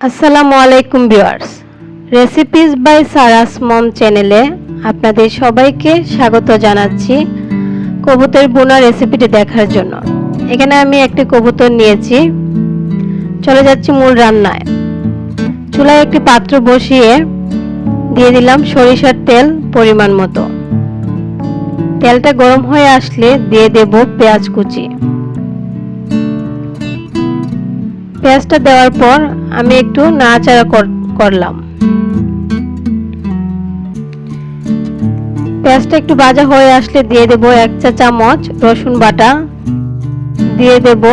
আসসালামু আলাইকুম viewers, recipes by সারাস মম চ্যানেলে আপনাদের সবাইকে স্বাগত জানাচ্ছি কবুতরের ভুনা রেসিপিটি দেখার জন্য। এখানে আমি একটি কবুতর নিয়েছি। চলে যাচ্ছি মূল রান্নায়। চুলায় একটি পাত্র বসিয়ে দিয়ে দিলাম সরিষার তেল পরিমাণ মতো। তেলটা গরম হয়ে আসলে দিয়ে দেব পেঁয়াজ কুচি। পেঁয়াজটা দেওয়ার পর আমি একটু নাড়াচাড়া করলাম। পেঁয়াজটা একটু ভাজা হয়ে আসলে দিয়ে দেব 1 চা চামচ রসুন বাটা, দিয়ে দেব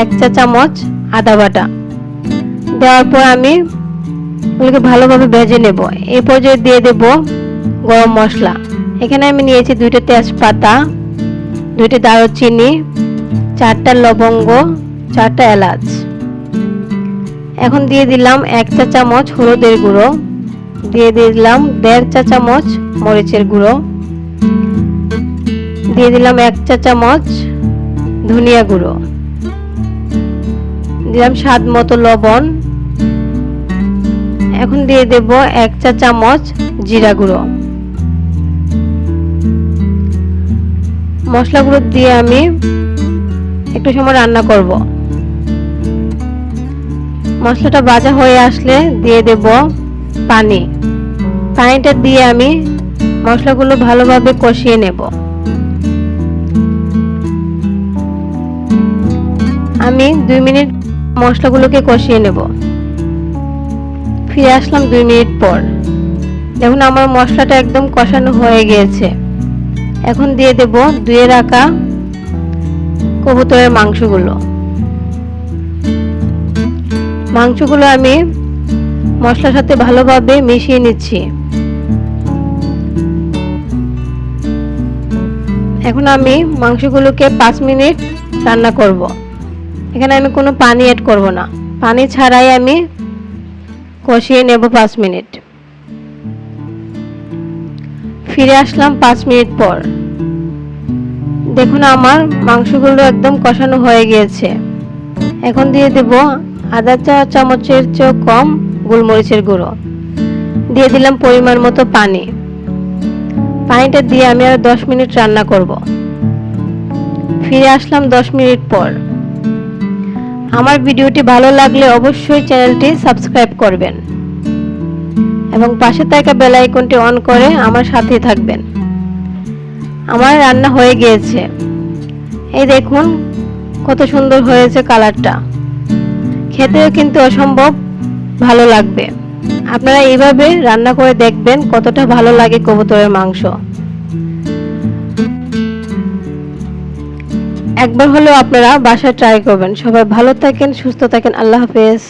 1 চা চামচ আদা বাটা। দেওয়ার পর আমি এগুলোকে ভালোভাবে ভেজে নেব। এই পর্যায়ে দিয়ে দেব গরম মশলা। এখানে আমি নিয়েছি 2টা তেজপাতা, 2টি দারুচিনি, 4টা লবঙ্গ, 4টা এলাচ। এখন দিয়ে দিলাম 1 চা চামচ হলুদের গুঁড়ো, দিয়ে দিলাম 1.5 চা চামচ মরিচের গুঁড়ো, দিয়ে দিলাম 1 চা চামচ ধনিয়া গুঁড়ো, দিলাম স্বাদ মতো লবণ। এখন দিয়ে দেব 1 চা চামচ জিরা গুঁড়ো। মশলাগুলো দিয়ে আমি একটু সময় রান্না করব। মশলাটা ভাজা হয়ে আসলে দিয়ে দেব পানি। পানিটা দিয়ে আমি মশলাগুলো ভালোভাবে কষিয়ে নেব। আমি 2 মিনিট মশলাগুলোকে কষিয়ে নেব। ফিরে আসলাম 2 মিনিট পর। দেখুন আমার মশলাটা একদম কষানো হয়ে গিয়েছে। এখন দিয়ে দেব ধুয়ে রাখা কবুতরের মাংসগুলো। মাংসগুলো আমি মশলার সাথে ভালোভাবে মিশিয়ে নিচ্ছি। এখন আমি মাংসগুলোকে 5 মিনিট রান্না করব। এখানে আমি কোনো পানি অ্যাড করব না, পানি ছাড়াই আমি কষিয়ে নেব 5 মিনিট। ফিরে আসলাম 5 মিনিট পর। দেখুন আমার মাংসগুলো একদম কষানো হয়ে গিয়েছে। এখন দিয়ে দেব আধা চা চামচের চেয়ে কম গোলমরিচের গুঁড়ো, দিয়ে দিলাম পরিমাণ মতো পানি। পানিটা দিয়ে আমি আর 10 মিনিট রান্না করব। ফিরে আসলাম 10 মিনিট পর। আমার ভিডিওটি ভালো লাগলে অবশ্যই চ্যানেলটি সাবস্ক্রাইব করবেন এবং পাশে থাকা বেল আইকনটি অন করে আমার সাথে থাকবেন। আমার রান্না হয়ে গিয়েছে। এই দেখুন কত সুন্দর হয়েছে কালারটা। খেতেও কিন্তু অসম্ভব ভালো লাগবে। আপনারা এইভাবে রান্না করে দেখবেন কতটা ভালো লাগে কবুতরের মাংস। একবার হলেও আপনারা বাসায় ট্রাই করবেন। সবাই ভালো থাকেন, সুস্থ থাকেন। আল্লাহ হাফেজ।